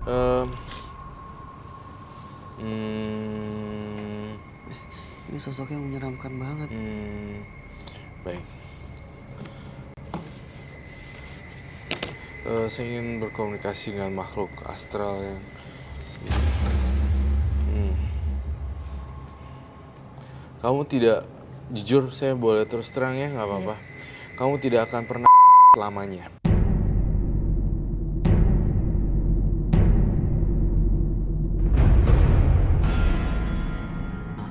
Em, Ini sosoknya menyeramkan banget. Baik. Saya ingin berkomunikasi dengan makhluk astral yang... Kamu tidak... Jujur, saya boleh terus terang ya, nggak apa-apa. Kamu tidak akan pernah selamanya.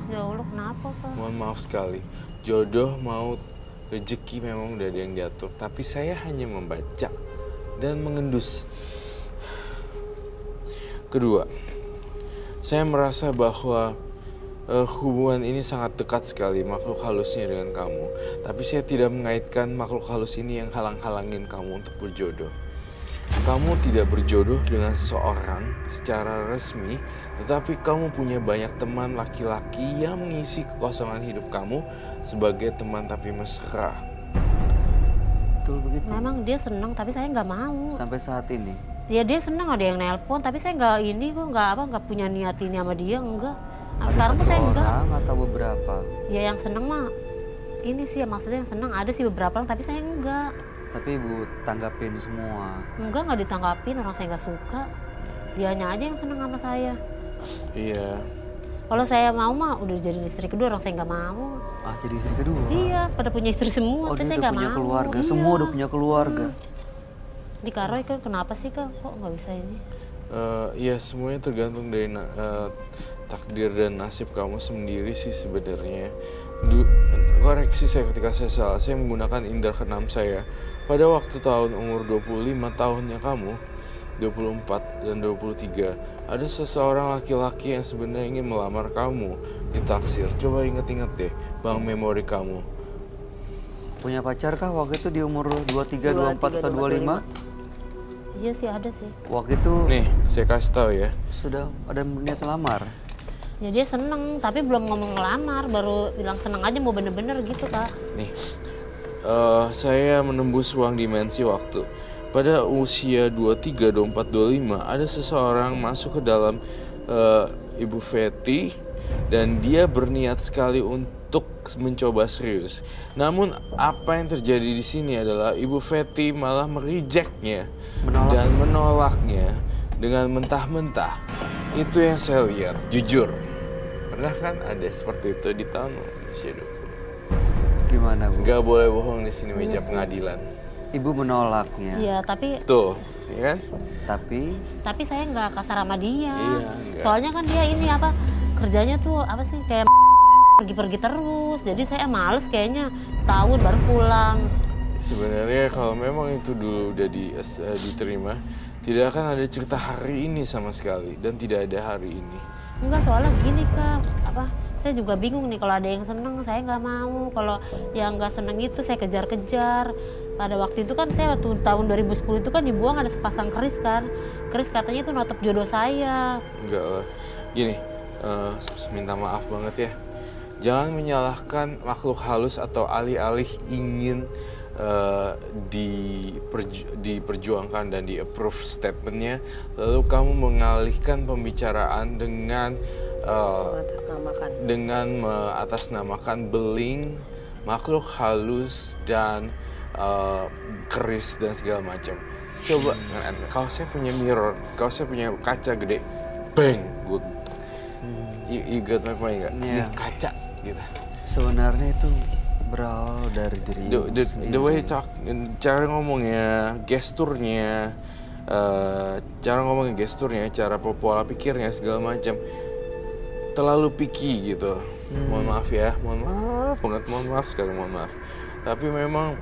Ya Allah, kenapa Kak? Mohon maaf sekali. Jodoh, maut, rezeki memang udah ada yang diatur. Tapi saya hanya membaca dan mengendus. Kedua, saya merasa bahwa hubungan ini sangat dekat sekali makhluk halusnya dengan kamu. Tapi saya tidak mengaitkan makhluk halus ini yang halang-halangin kamu untuk berjodoh. Kamu tidak berjodoh dengan seseorang secara resmi, tetapi kamu punya banyak teman laki-laki yang mengisi kekosongan hidup kamu sebagai teman tapi mesra. Betul begitu. Memang dia senang, tapi saya nggak mau. Sampai saat ini. Ya dia senang, ada yang nelpon, tapi saya nggak ini kok, nggak punya niat ini sama dia, enggak. Nah, Ada sekarang satu tuh saya enggak. orang atau beberapa? Ya yang senang mah ini sih, maksudnya yang senang ada sih beberapa orang, tapi saya enggak. Tapi ibu tanggapin semua. Nggak ditanggapin, orang saya nggak suka. Dianya aja yang senang sama saya. Iya. Kalau saya mau mah udah jadi istri kedua, orang saya nggak mau. Ah, jadi istri kedua? Iya, pada punya istri semua, Oh, tapi dia saya udah nggak punya mau. keluarga. Iya. Semua udah punya keluarga. Di Karoy kan kenapa sih Kak? Kok nggak bisa ini? Ya semuanya tergantung dari takdir dan nasib kamu sendiri sih sebenarnya. Koreksi saya ketika saya salah. Saya menggunakan indera keenam saya. Pada waktu tahun umur 25 tahunnya kamu, 24 dan 23, ada seseorang laki-laki yang sebenarnya ingin melamar kamu ditaksir. Coba inget-inget deh, bang, memori kamu. Punya pacar kah waktu itu di umur 23, 24 atau 25? Iya sih ada sih. Waktu itu Nih, saya kasih tahu ya. sudah ada niat melamar. Ya dia seneng, tapi belum ngomong ngelamar, baru bilang seneng aja mau bener-bener gitu Kak. Nih, saya menembus ruang dimensi waktu. Pada usia 23, 24, 25, ada seseorang masuk ke dalam Ibu Fetty dan dia berniat sekali untuk mencoba serius. Namun apa yang terjadi di sini adalah Ibu Fetty malah merejectnya dan menolaknya dengan mentah-mentah. Itu yang saya lihat, jujur. Pernah kan ada seperti itu di tahun usia 20. Gimana Bu? Gak boleh bohong di sini meja pengadilan. Ibu menolaknya. Iya tapi Tuh, ya kan? Tapi saya nggak kasar sama dia. Iya, enggak. Soalnya kan dia ini apa kerjanya tuh apa sih kayak pergi-pergi terus. Jadi saya males kayaknya setahun baru pulang. Sebenarnya kalau memang itu dulu udah diterima, tidak akan ada cerita hari ini sama sekali dan tidak ada hari ini. Enggak, soalnya gini Kak, saya juga bingung nih kalau ada yang seneng saya nggak mau, kalau yang nggak seneng itu saya kejar-kejar. Pada waktu itu kan saya waktu tahun 2010 itu kan dibuang ada sepasang keris kan, keris katanya itu notep jodoh saya. Enggak lah. Gini, minta maaf banget ya. Jangan menyalahkan makhluk halus atau alih-alih ingin diperjuangkan dan di-approve statementnya, lalu kamu mengalihkan pembicaraan dengan mengatasnamakan beling, makhluk halus dan keris dan segala macam. Coba, kalau saya punya mirror, kalau saya punya kaca gede, bang, you got my point nggak? Yeah. Nih kaca gitu. sebenarnya itu berawal dari diri ibu The sendiri. way talk, cara ngomongnya, gesturnya, cara pola pikirnya segala macam terlalu picky gitu. Mohon maaf ya, mohon maaf sekali, mohon maaf. Tapi memang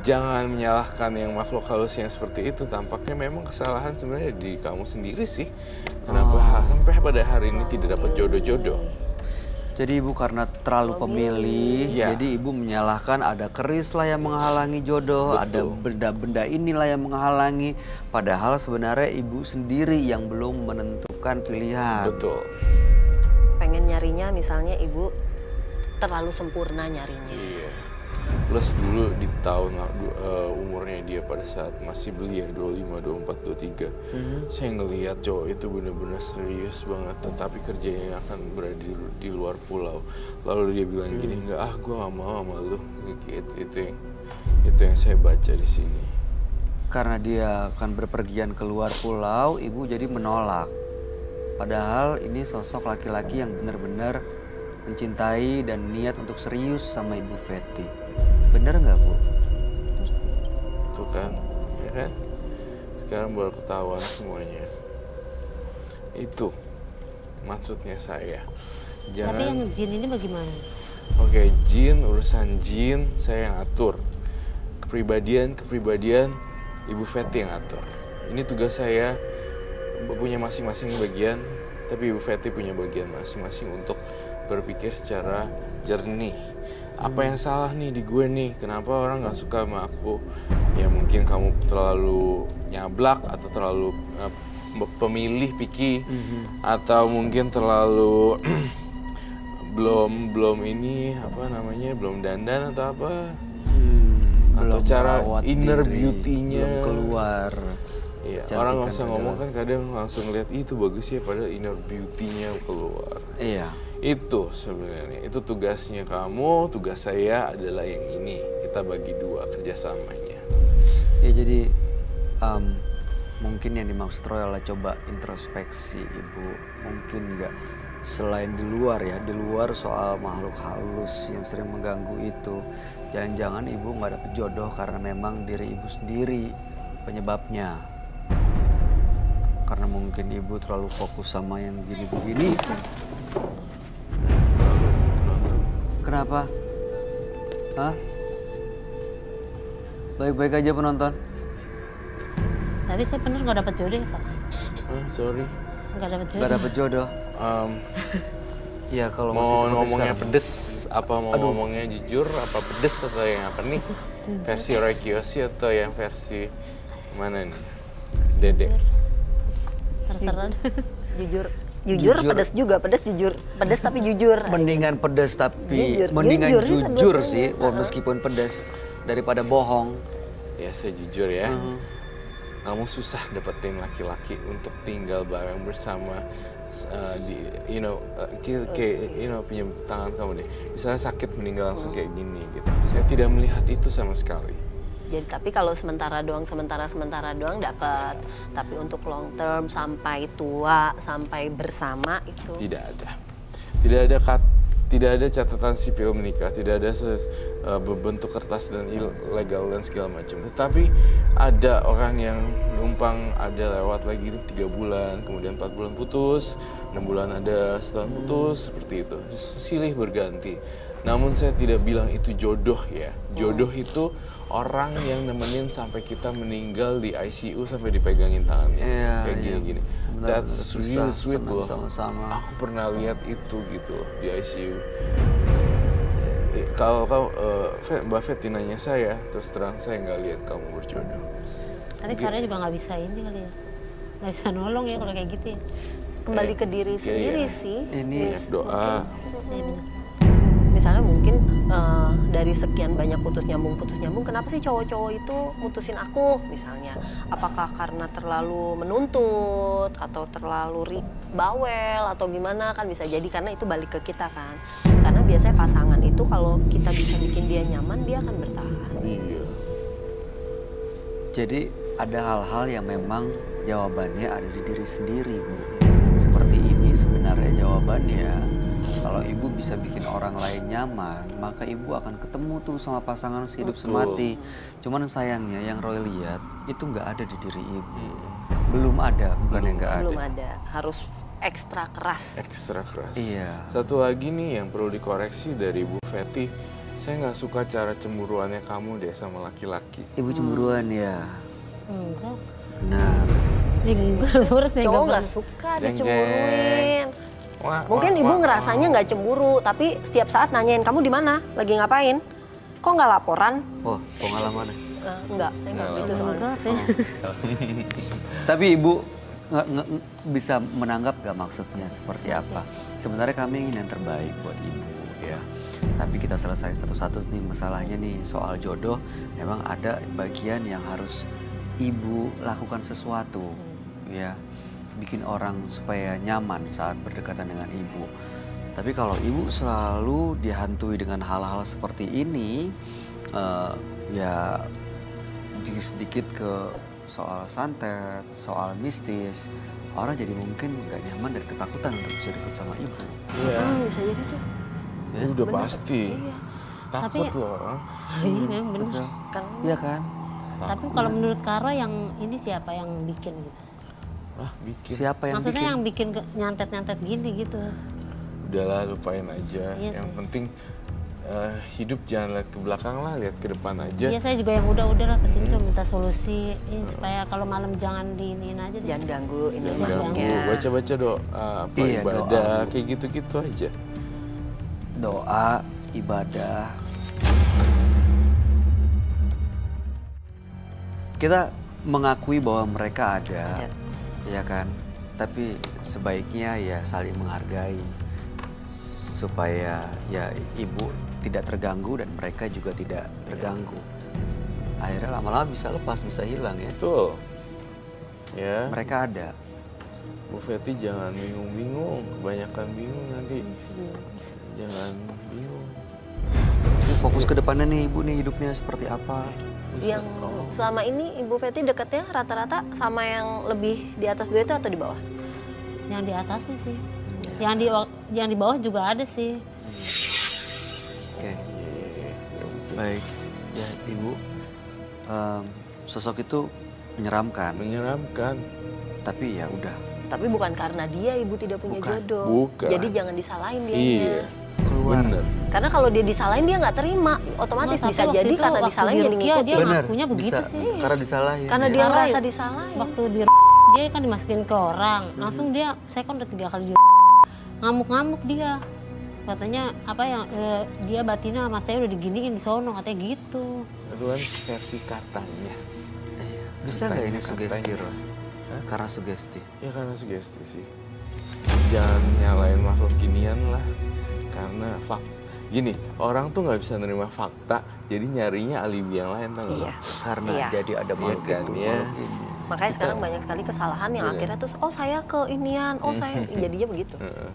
jangan menyalahkan yang makhluk halus yang seperti itu. Tampaknya memang kesalahan sebenarnya di kamu sendiri sih. Kenapa sampai pada hari ini tidak dapat jodoh-jodoh? Jadi ibu karena terlalu pemilih, Iya. jadi ibu menyalahkan ada keris lah yang menghalangi jodoh, Betul. ada benda-benda inilah yang menghalangi. Padahal sebenarnya ibu sendiri yang belum menentukan pilihan. Betul. Pengen nyarinya misalnya ibu terlalu sempurna nyarinya. Iya. Plus dulu di tahun umurnya dia pada saat masih belia 25, 24, 23. Saya ngelihat cowok itu bener-bener serius banget, tetapi kerjanya akan berada di luar pulau. Lalu dia bilang gini, enggak gue gak mau sama lu. Itu yang saya baca di sini. Karena dia akan berpergian keluar pulau, ibu jadi menolak. Padahal ini sosok laki-laki yang benar-benar mencintai dan niat untuk serius sama Ibu Fetty. Bener nggak, Bu? Tuh kan, ya kan? Sekarang baru ketahuan semuanya. Itu maksudnya saya. Tapi yang jin ini bagaimana? Oke, jin, urusan jin saya yang atur. Kepribadian Ibu Fetty yang atur. Ini tugas saya, punya masing-masing bagian, tapi Ibu Fetty punya bagian masing-masing untuk berpikir secara jernih. Apa yang salah nih di gue nih? Kenapa orang gak suka sama aku? Ya mungkin kamu terlalu nyablak atau terlalu pemilih picky, atau mungkin terlalu belum ini apa namanya, belum dandan atau apa, atau Belum cara merawat inner diri, beauty-nya belum keluar. Iya, Cantikan orang nggak usah adalah- ngomong kan kadang langsung lihat itu bagus ya, pada inner beauty-nya keluar. Iya. Itu sebenarnya, itu tugasnya kamu, tugas saya adalah yang ini. Kita bagi dua kerjasamanya. Ya jadi mungkin yang dimaksud Roy adalah coba introspeksi Ibu. Mungkin nggak selain di luar ya, di luar soal makhluk halus yang sering mengganggu itu. Jangan-jangan Ibu nggak dapet jodoh karena memang diri Ibu sendiri penyebabnya. Karena mungkin Ibu terlalu fokus sama yang begini-begini. Kenapa? Hah? Baik-baik aja penonton. Tapi saya bener nggak dapat jodoh ya Kak? Sorry. Nggak dapat jodoh. Gak dapet jodoh. Ya kalau Mau masih seperti ngomongnya sekarang. pedes, apa mau ngomongnya jujur, apa pedes atau yang apa nih? Versi Roy Kiyoshi atau yang versi mana nih? Dede. Terserah. Jujur Jujur. pedas juga, pedas jujur, pedas tapi jujur. Mendingan pedas tapi Jujur, mendingan jujur sih jujur sebetulnya. sih, meskipun pedas daripada bohong. Ya saya jujur ya. Kamu susah dapetin laki-laki untuk tinggal bareng bersama di pinjam tangan kamu deh. Misalnya sakit meninggal langsung kayak gini gitu. Saya tidak melihat itu sama sekali. Jadi tapi kalau sementara doang dapat. Tapi untuk long term sampai tua, sampai bersama itu Tidak ada. Tidak ada catatan sipil menikah, tidak ada berbentuk kertas dan ilegal dan segala macam. Tetapi ada orang yang numpang, ada lewat lagi 3 bulan, kemudian 4 bulan putus, 6 bulan ada, setahun putus, seperti itu. Silih berganti. Namun saya tidak bilang itu jodoh ya. Jodoh itu orang yang nemenin sampai kita meninggal di ICU sampai dipegangin tangannya. Iya, kayak iya. gini-gini. Benar-benar That's susah, really sweet senang loh. sama-sama. Aku pernah lihat itu gitu loh di ICU. Kalau Mbak Fetty nanya saya, terus terang saya nggak lihat kamu berjodoh. Tapi caranya juga nggak bisa ini kali ya. Nggak bisa nolong ya kalau kayak gitu ya. kembali ke diri Iya, sendiri iya. sih. Ini Doa. Iya benar. Misalnya mungkin dari sekian banyak putus nyambung, kenapa sih cowok-cowok itu mutusin aku misalnya? Apakah karena terlalu menuntut atau terlalu bawel atau gimana, kan bisa jadi karena itu balik ke kita kan. Karena biasanya pasangan itu kalau kita bisa bikin dia nyaman, dia akan bertahan. Iya. jadi ada hal-hal yang memang jawabannya ada di diri sendiri, Bu. Seperti ini sebenarnya jawabannya. Kalau ibu bisa bikin orang lain nyaman, maka ibu akan ketemu tuh sama pasangan sehidup Betul. semati. Cuman sayangnya yang Roy lihat itu nggak ada di diri ibu. Belum ada, bukan yang nggak ada. Belum ada, harus ekstra keras. Ekstra keras. Iya. Satu lagi nih yang perlu dikoreksi dari Bu Fetty. Saya nggak suka cara cemburuannya kamu deh sama laki-laki. Ibu cemburuan ya. Enggak. Benar. Ya enggak terus ya Cowok nggak suka Jeng, dicemburuin. Wah, Mungkin wah, ibu wah, ngerasanya nggak cemburu, tapi setiap saat nanyain kamu di mana, lagi ngapain, kok nggak laporan? Oh, pengalaman. Enggak, saya nggak gitu soalnya. Enggak sih. Tapi ibu bisa menanggap gak maksudnya seperti apa? Sebenarnya kami ingin yang terbaik buat ibu ya. Tapi kita selesai satu-satu nih masalahnya nih soal jodoh. Memang ada bagian yang harus ibu lakukan sesuatu, ya, bikin orang supaya nyaman saat berdekatan dengan ibu. Tapi kalau ibu selalu dihantui dengan hal-hal seperti ini, ya sedikit ke soal santet, soal mistis, orang jadi mungkin nggak nyaman dan ketakutan untuk bisa dekat sama ibu. Iya. Bisa jadi tuh. Ya, udah pasti. Iya. Takut Tapi- loh orang. Iya memang benar. Kan Iya kan? Tapi kalau menurut Karo yang ini siapa yang bikin gitu? Ah, bikin. Siapa yang Maksudnya bikin? yang bikin nyantet-nyantet gini gitu. Udahlah, lupain aja. Iya Yang sih. penting hidup jangan lihat ke belakang lah, lihat ke depan aja. Iya saya juga yang udah lah kesini cuma minta solusi supaya kalau malam jangan diinin aja deh. jangan ganggu ini Jangan ganggu, makhluknya. baca-baca doa, apa Iya, ibadah, doa. kayak gitu-gitu aja. Doa, ibadah. Kita mengakui bahwa mereka ada, ya kan? Tapi sebaiknya ya saling menghargai supaya ya ibu tidak terganggu dan mereka juga tidak terganggu. Akhirnya lama-lama bisa lepas, bisa hilang ya. Betul. Ya, Mereka ada. Bu Feti jangan bingung-bingung, kebanyakan bingung nanti. Jangan bingung. Jadi fokus ke depannya nih ibu nih hidupnya seperti apa. Yang selama ini Ibu Feti deketnya rata-rata sama yang lebih di atas beliau itu atau di bawah? Yang di atasnya sih. Yang di bawah juga ada sih. Oke. Iya, ya mungkin. Baik, ya ibu, sosok itu menyeramkan, Menyeramkan. tapi ya udah Tapi bukan karena dia ibu tidak punya Bukan. jodoh. Bukan. Jadi jangan disalahin dia. Iya, keluar. bener. Karena kalau dia disalahin dia nggak terima, otomatis Tapi bisa waktu jadi itu karena waktu disalahin di jadi Rukia ngikutin. dia Bener, ngakunya begitu bisa, sih. karena disalahin. Karena ya. dia Karena ngerasa disalahin. Waktu di dia kan dimasukin ke orang, langsung dia saya kan udah 3 kali di ngamuk-ngamuk dia. Katanya apa yang dia batinnya sama saya udah diginiin di sono katanya gitu. Itu kan versi katanya. Iya. Bisa nggak ini Katanya, sugesti, katanya. Roy? Hah? Karena sugesti. Ya karena sugesti sih. Jangan nyalain makhluk ginian lah. Karena gini, orang tuh nggak bisa nerima fakta, jadi nyarinya alibi yang lain tau nggak? Iya. Karena Iya. jadi ada makhluk kan, itu, ya. makhluk ini. Makanya sekarang banyak sekali kesalahan yang Iya. akhirnya terus oh saya ke inian, oh saya jadinya begitu. Heeh.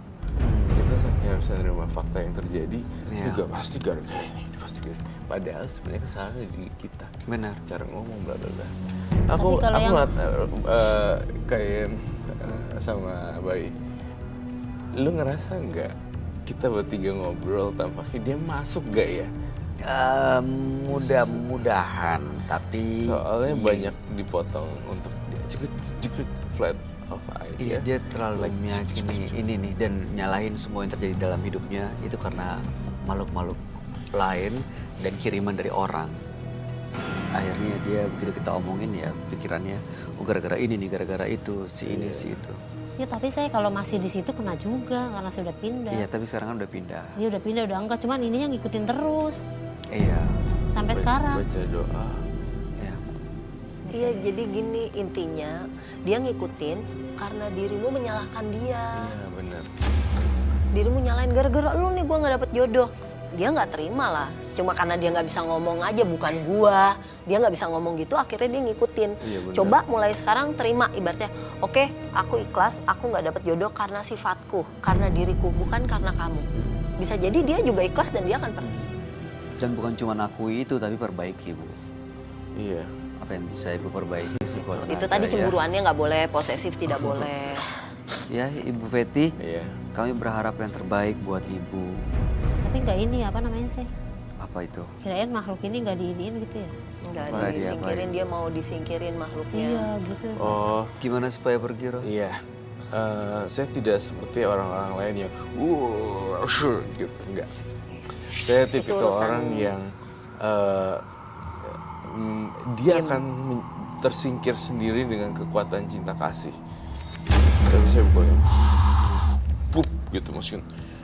Kita saking nggak bisa nerima fakta yang terjadi, Iya. juga pasti gara-gara ini, pasti gara. Padahal sebenarnya kesalahan ada di kita. Benar. Cara ngomong bla bla bla. Tapi Aku kalau yang- ngeliat kayak sama Bayi. Lu ngerasa nggak kita bertiga ngobrol tampaknya dia masuk gak ya? Mudah-mudahan, tapi Soalnya banyak dipotong untuk dia jukut flat of eye. Iya, ya. dia terlalu Like, meyakini ini nih dan nyalahin semua yang terjadi dalam hidupnya itu karena makhluk-makhluk lain dan kiriman dari orang. Akhirnya dia begitu kita omongin ya pikirannya, oh gara-gara ini nih, gara-gara itu, si ini, si itu. Ya tapi saya kalau masih di situ kena juga karena saya udah pindah. Iya, tapi sekarang kan udah pindah. Dia udah pindah udah enggak, cuman ininya ngikutin terus Iya, sampai sekarang. Baca doa. iya. Iya, jadi gini intinya dia ngikutin karena dirimu menyalahkan dia. Iya benar. Dirimu nyalain gara-gara lu nih gua nggak dapet jodoh. Dia nggak terima lah. Cuma karena dia nggak bisa ngomong aja, bukan gua. Dia nggak bisa ngomong gitu, akhirnya dia ngikutin. Iya, benar. Coba mulai sekarang terima, ibaratnya, oke, aku ikhlas, aku nggak dapet jodoh karena sifatku, karena diriku, bukan karena kamu. Bisa jadi dia juga ikhlas dan dia akan pergi. Dan bukan cuma akui itu, tapi perbaiki, Bu. Iya. Apa yang bisa Ibu perbaiki sekuat Itu tenaga, tadi ya. cemburuannya nggak boleh, posesif tidak boleh. Ya, Ibu Feti, Iya. kami berharap yang terbaik buat Ibu. Tapi nggak ini apa namanya sih? Apa itu? Kirain makhluk ini nggak diiniin gitu ya? Nggak Nggak disingkirin, diapain. dia mau disingkirin makhluknya. Iya gitu. Oh, Gimana supaya pergi, Roy? iya. Saya tidak seperti orang-orang lain yang sure gitu, enggak. Saya tipikal urusan- orang yang dia akan tersingkir sendiri dengan kekuatan cinta kasih. Tapi saya bukan yang pup gitu masukin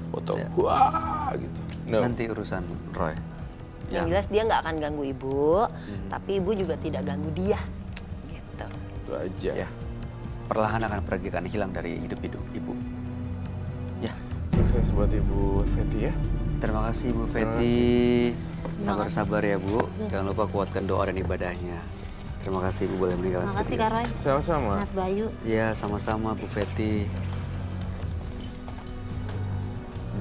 foto, Ya. wah gitu. No. Nanti urusan Roy. Yang jelas dia nggak akan ganggu ibu, tapi ibu juga tidak ganggu dia. Gitu. Itu aja. Ya. Perlahan akan pergi, akan hilang dari hidup Ibu. Ya, Sukses buat Ibu Feti ya. Terima kasih Bu Feti. Sabar-sabar ya Bu. Jangan lupa kuatkan doa dan ibadahnya. Terima kasih Bu boleh meninggalkan Makasih studio. Kak Roy. Sama-sama. Mas Bayu. Ya sama-sama Bu Feti.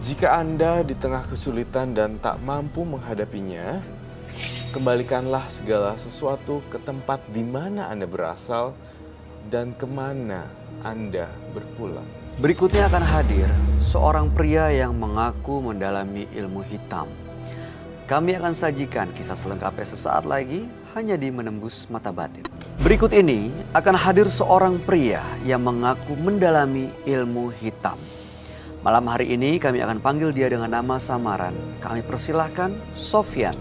Jika Anda di tengah kesulitan dan tak mampu menghadapinya, kembalikanlah segala sesuatu ke tempat di mana Anda berasal dan kemana Anda berpulang. Berikutnya akan hadir seorang pria yang mengaku mendalami ilmu hitam. Kami akan sajikan kisah selengkapnya sesaat lagi hanya di Menembus Mata Batin. Berikut ini akan hadir seorang pria yang mengaku mendalami ilmu hitam. Malam hari ini kami akan panggil dia dengan nama samaran. Kami persilahkan Sofyan.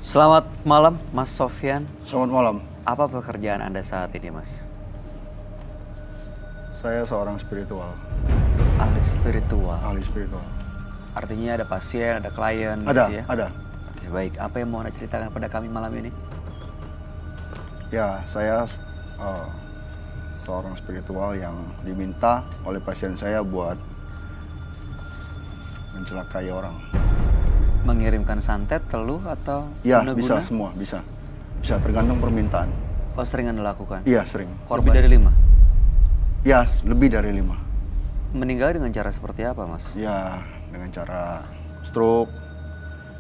Selamat malam Mas Sofyan. Selamat malam. Apa pekerjaan Anda saat ini Mas? Saya seorang spiritual, Ahli spiritual. ahli spiritual. Artinya ada pasien, ada klien Ada, gitu ya? ada. Oke, baik. Apa yang mau Anda ceritakan pada kami malam ini? Ya, saya seorang spiritual yang diminta oleh pasien saya buat mencelakai orang. Mengirimkan santet, teluh, atau Ya, guna-guna? bisa semua, bisa. Bisa tergantung permintaan. Oh, sering Anda lakukan? Iya, sering. Lebih dari 5? Ya, lebih dari 5. Meninggal dengan cara seperti apa Mas? Ya, dengan cara stroke,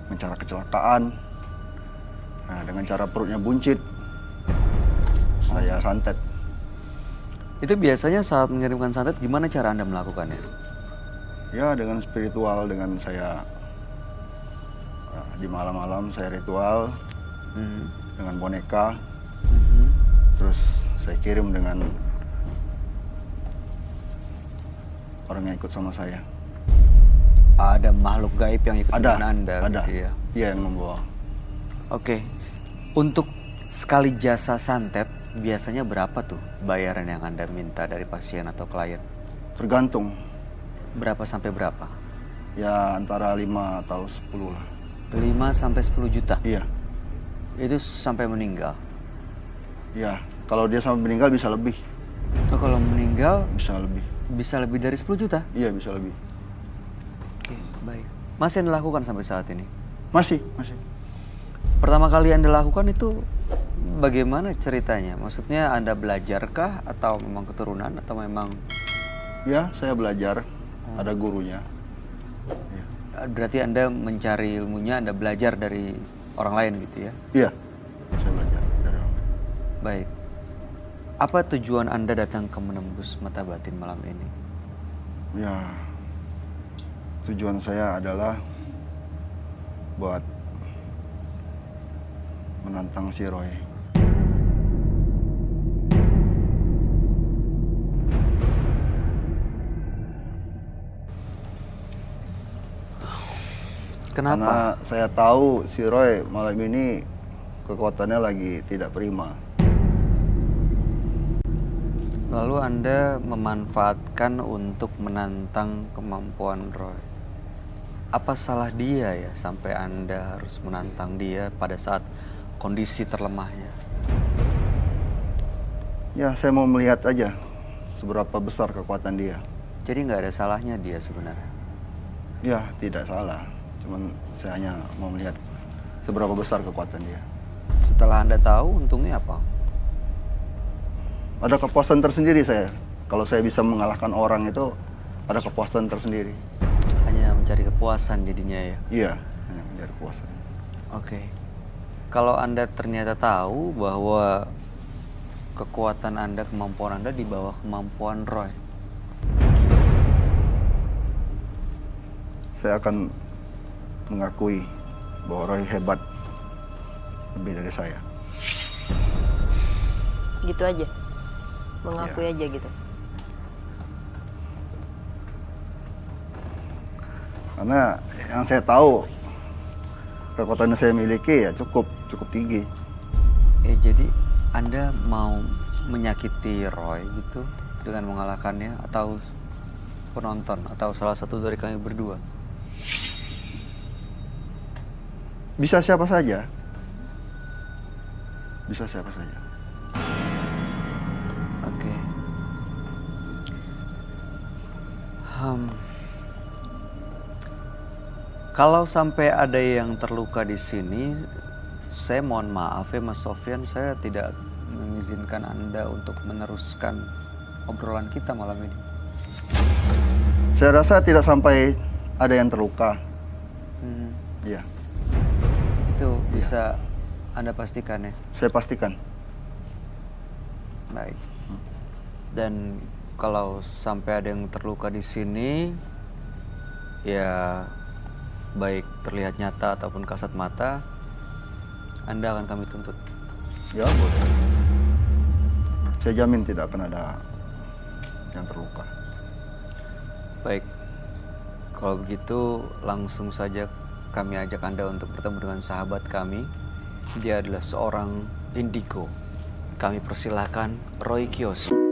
dengan cara kecelakaan, nah, dengan cara perutnya buncit, saya santet. Itu biasanya saat mengirimkan santet gimana cara Anda melakukannya? Ya, dengan spiritual, dengan saya di malam-malam saya ritual dengan boneka, terus saya kirim dengan orang yang ikut sama saya. Ada makhluk gaib yang ikut Ada, dengan Anda ada. gitu ya? Dia yang membawa. Oke, untuk sekali jasa santet biasanya berapa tuh bayaran yang Anda minta dari pasien atau klien? Tergantung, Berapa sampai berapa? ya antara 5 atau 10 lah. 5 sampai 10 juta? Iya, Itu sampai meninggal? iya. Kalau dia sampai meninggal bisa lebih, Oh, kalau meninggal bisa lebih. dari 10 juta? Iya, bisa lebih. Oke, baik. Masih Anda lakukan sampai saat ini? Masih. Pertama kali Anda lakukan itu bagaimana ceritanya? Maksudnya Anda belajarkah atau memang keturunan atau memang... Ya, saya belajar, ada gurunya. Iya. Berarti Anda mencari ilmunya, Anda belajar dari orang lain gitu ya? Iya, saya belajar dari orang lain. Baik. Apa tujuan Anda datang ke Menembus Mata Batin malam ini? Ya, tujuan saya adalah buat menantang si Roy. Kenapa? Karena saya tahu si Roy malam ini kekuatannya lagi tidak prima. Lalu Anda memanfaatkan untuk menantang kemampuan Roy. Apa salah dia ya sampai Anda harus menantang dia pada saat kondisi terlemahnya? Ya, saya mau melihat aja seberapa besar kekuatan dia. Jadi nggak ada salahnya dia sebenarnya. Ya, tidak salah. Cuman saya hanya mau melihat seberapa besar kekuatan dia. Setelah Anda tahu, untungnya apa? Ada kepuasan tersendiri saya. Kalau saya bisa mengalahkan orang itu, ada kepuasan tersendiri. Hanya mencari kepuasan jadinya ya? Iya, hanya mencari kepuasan. Oke. Kalau Anda ternyata tahu bahwa kekuatan Anda, kemampuan Anda di bawah kemampuan Roy, Saya akan mengakui bahwa Roy hebat lebih dari saya. Gitu aja. Mengakui aja gitu. Karena yang saya tahu kekuatan yang saya miliki ya cukup tinggi. Jadi Anda mau menyakiti Roy gitu dengan mengalahkannya, atau penonton, atau salah satu dari kami berdua? Bisa siapa saja. Bisa siapa saja. Oke. Kalau sampai ada yang terluka di sini, saya mohon maaf ya Mas Sofyan, saya tidak mengizinkan Anda untuk meneruskan obrolan kita malam ini. Saya rasa tidak sampai ada yang terluka. Iya, Itu bisa Anda pastikan ya? saya pastikan. Baik. Dan kalau sampai ada yang terluka di sini, ya baik terlihat nyata ataupun kasat mata, Anda akan kami tuntut. Ya boleh. Saya jamin tidak akan ada yang terluka. Baik. Kalau begitu langsung saja kami ajak Anda untuk bertemu dengan sahabat kami. Dia adalah seorang indigo. Kami persilahkan Roy Kiyoshi.